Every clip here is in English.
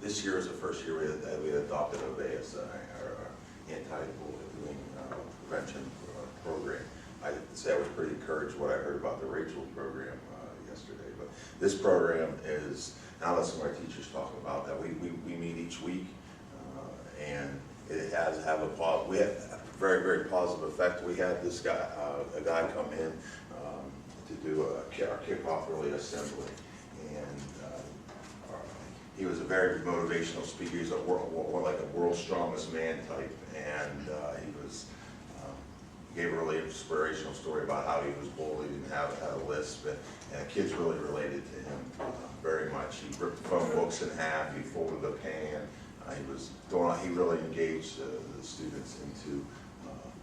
This year is the first year we adopted OBEAS, our anti-bullying prevention program. I say I was pretty encouraged what I heard about the Rachel program yesterday. But this program is, now that some of our teachers talk about that, we meet each week, and it has we have a very, very positive effect. We had this guy, a guy come in to do our kickoff early assembly, and he was a very motivational speaker. He's like a world's strongest man type, and he gave a really inspirational story about how he was bullied and had a lisp, and kids really related to him very much. He ripped the phone books in half, he folded a pan, he really engaged the students into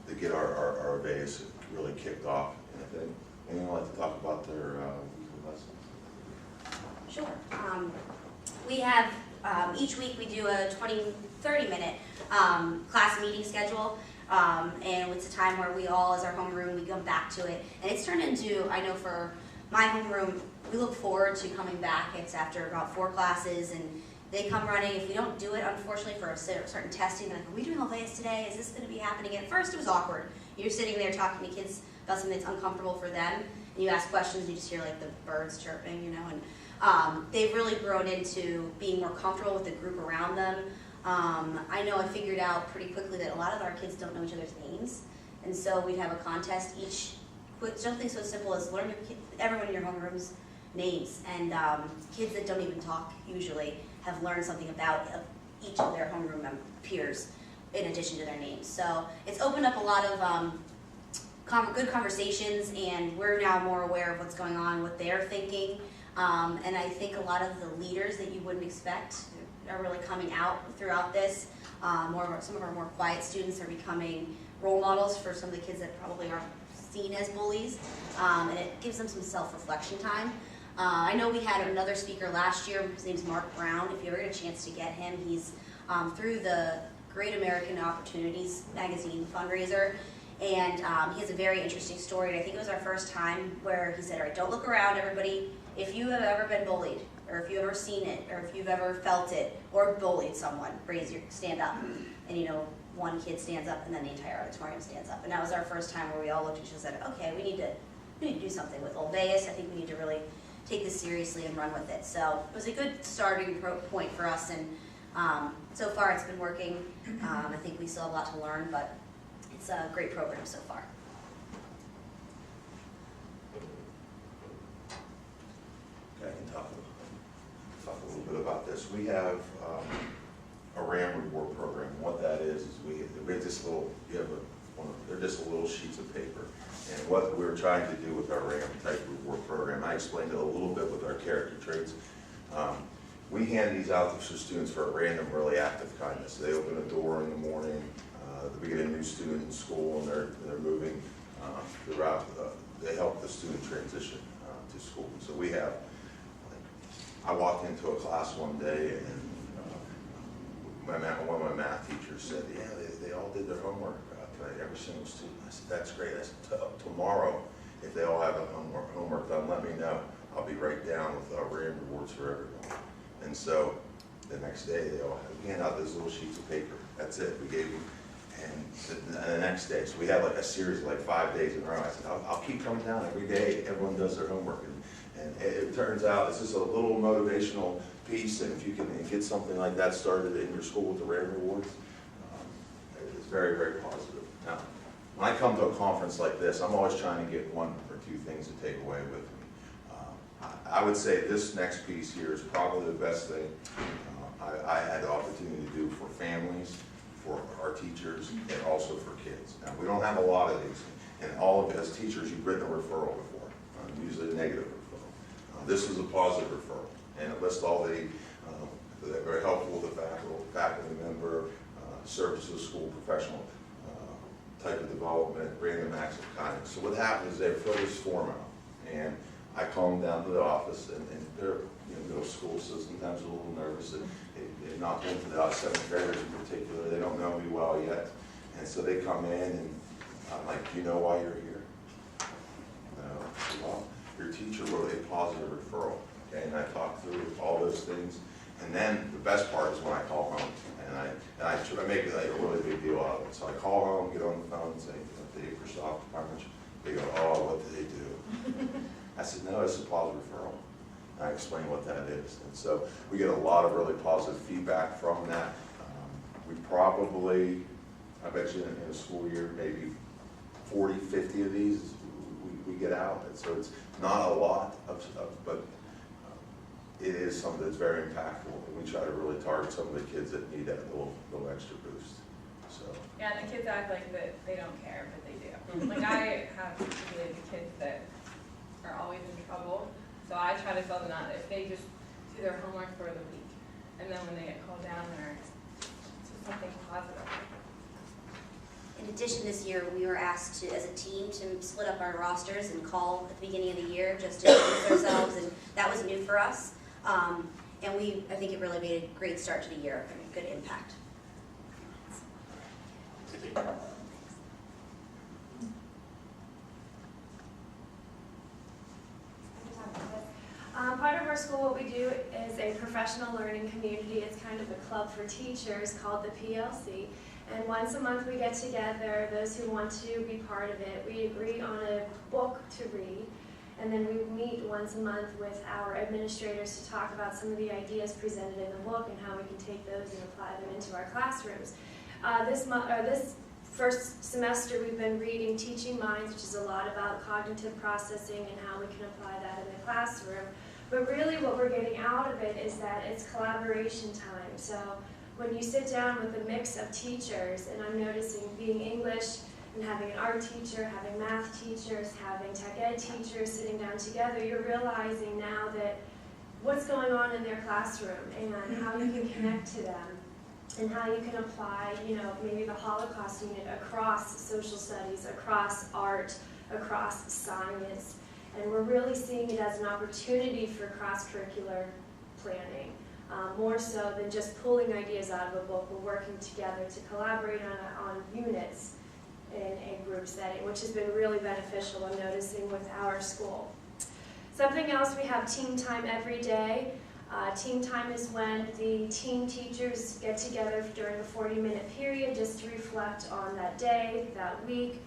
to get our base really kicked off. And anyone like to talk about their weekly lessons? Sure. We have, each week we do a 20-30 minute class meeting schedule, and it's a time where we all, as our homeroom, we come back to it. And it's turned into, I know for my homeroom, we look forward to coming back. It's after about 4 classes, and they come running. If we don't do it, unfortunately, for a certain testing, they're like, are we doing LVS today? Is this going to be happening? At first, it was awkward. You're sitting there talking to kids about something that's uncomfortable for them, and you ask questions, and you just hear like the birds chirping, you know, and they've really grown into being more comfortable with the group around them. I know I figured out pretty quickly that a lot of our kids don't know each other's names, and so we'd have a contest something so simple as learn everyone in your homeroom's names, and kids that don't even talk usually have learned something about each of their homeroom peers in addition to their names. So it's opened up a lot of good conversations, and we're now more aware of what's going on, what they're thinking, and I think a lot of the leaders that you wouldn't expect are really coming out throughout this. Some of our more quiet students are becoming role models for some of the kids that probably aren't seen as bullies, and it gives them some self-reflection time. I know we had another speaker last year. His name's Mark Brown. If you ever get a chance to get him, he's through the Great American Opportunities magazine fundraiser, and he has a very interesting story. And I think it was our first time where he said, all right, don't look around, everybody. If you have ever been bullied, or if you've ever seen it, or if you've ever felt it, or bullied someone, stand up. And you know, one kid stands up, and then the entire auditorium stands up. And that was our first time where we all looked at each other and said, okay, we need to do something with Olveus. I think we need to really take this seriously and run with it. So it was a good starting point for us, and so far it's been working. I think we still have a lot to learn, but it's a great program so far. Okay, I can talk a little bit about this. We have a RAM reward program. And what that is we have this little, they're just little sheets of paper. And what we're trying to do with our RAM type reward program, I explained it a little bit with our character traits. We hand these out to students for a random, really active kindness. They open a door in the morning, we get a new student in school, and they're moving throughout. They help the student transition to school. So we have, I walked into a class one day, and one of my math teachers said, yeah, they all did their homework tonight, every single student. I said, that's great. I said, tomorrow, if they all have a homework done, let me know. I'll be right down with RAM rewards for everyone. And so the next day, we hand out those little sheets of paper. That's it. We gave them. And the next day, so we had like a series of like 5 days in a row. I said, I'll keep coming down every day. Everyone does their homework. And it turns out it's just a little motivational piece, and if you can get something like that started in your school with the RAM rewards, it's very, very positive. Now, when I come to a conference like this, I'm always trying to get 1 or 2 things to take away with me. I would say this next piece here is probably the best thing I had the opportunity to do for families, for our teachers, and also for kids. Now, we don't have a lot of these, and all of it, as teachers, you've written a referral before, usually a negative referral. This is a positive referral, and it lists all that are very helpful with the faculty member, service to the school, professional type of development, random acts of kindness. So what happens is they fill this form out, and I call them down to the office, and they're middle school, so sometimes a little nervous. They're not into the 7th graders in particular. They don't know me well yet, and so they come in, and I'm like, do you know why you're here? No. Well, your teacher wrote a positive referral, okay? And I talked through all those things, And then the best part is when I call home, and I make like a really big deal out of it. So I call home, get on the phone, and say, "Did you for off department?" They go, "Oh, what did they do?" I said, "No, it's a positive referral." And I explain what that is, and so we get a lot of really positive feedback from that. We probably, I bet you in a school year, maybe 40, 50 of these we get out, and so it's not a lot but it is something that's very impactful, and we try to really target some of the kids that need that little extra boost. So yeah, and the kids act like that they don't care, but they do. Like I have the kids that are always in trouble, so I try to tell them that if they just do their homework for the week, and then when they get called down there, it's just something positive. In addition, this year, we were asked to, as a team, to split up our rosters and call at the beginning of the year just to introduce ourselves, and that was new for us. And I think it really made a great start to the year and a good impact. Part of our school, what we do is a professional learning community. It's kind of a club for teachers called the PLC. And once a month we get together, those who want to be part of it. We agree on a book to read, and then we meet once a month with our administrators to talk about some of the ideas presented in the book and how we can take those and apply them into our classrooms. This first semester we've been reading Teaching Minds, which is a lot about cognitive processing and how we can apply that in the classroom. But really what we're getting out of it is that it's collaboration time. So when you sit down with a mix of teachers, and I'm noticing being English and having an art teacher, having math teachers, having tech ed teachers sitting down together, you're realizing now that what's going on in their classroom and how you can connect to them and how you can apply, maybe the Holocaust unit across social studies, across art, across science. And we're really seeing it as an opportunity for cross-curricular planning. More so than just pulling ideas out of a book, we're working together to collaborate on units in a group setting, which has been really beneficial, I'm noticing, with our school. Something else, we have team time every day. Team time is when the team teachers get together during a 40-minute period just to reflect on that day, that week.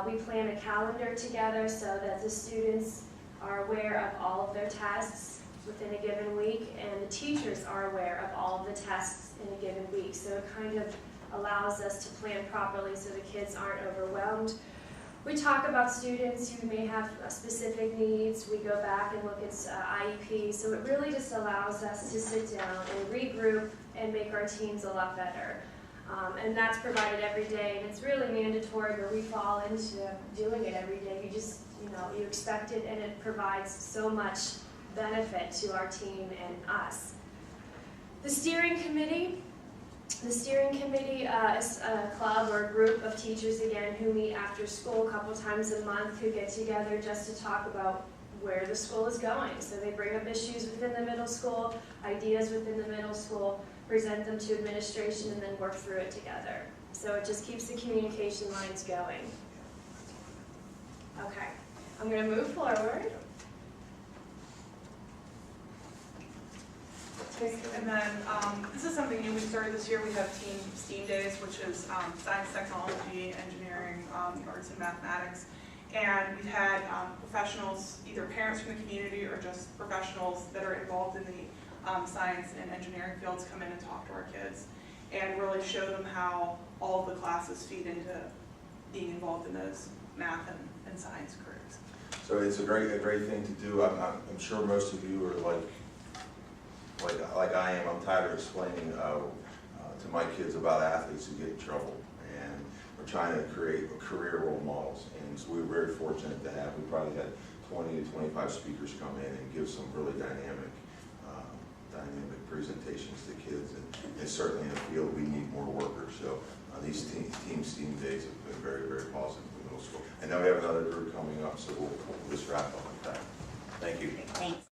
We plan a calendar together so that the students are aware of all of their tests within a given week, and the teachers are aware of all of the tests in a given week. So it kind of allows us to plan properly so the kids aren't overwhelmed. We talk about students who may have specific needs. We go back and look at IEP. So it really just allows us to sit down and regroup and make our teams a lot better. And that's provided every day, and it's really mandatory, but we fall into doing it every day. You just, you expect it, and it provides so much benefit to our team and us. The steering committee is a club or a group of teachers, again, who meet after school a couple times a month, who get together just to talk about where the school is going. So they bring up issues within the middle school, ideas within the middle school, present them to administration, and then work through it together. So it just keeps the communication lines going. Okay, I'm going to move forward. And then this is something new we started this year. We have Team STEAM Days, which is science, technology, engineering, arts, and mathematics. And we've had professionals, either parents from the community or just professionals that are involved in the science and engineering fields come in and talk to our kids and really show them how all of the classes feed into being involved in those math and science careers. So it's a great thing to do. I'm sure most of you are like I am. I'm tired of explaining to my kids about athletes who get in trouble, and we're trying to create career role models. And so we were very fortunate to have. We probably had 20 to 25 speakers come in and give some really dynamic presentations to kids. And certainly in the field, we need more workers. So these Team STEAM Days have been very, very positive in middle school. And now we have another group coming up, so we'll just wrap up with that. Thank you. Thanks.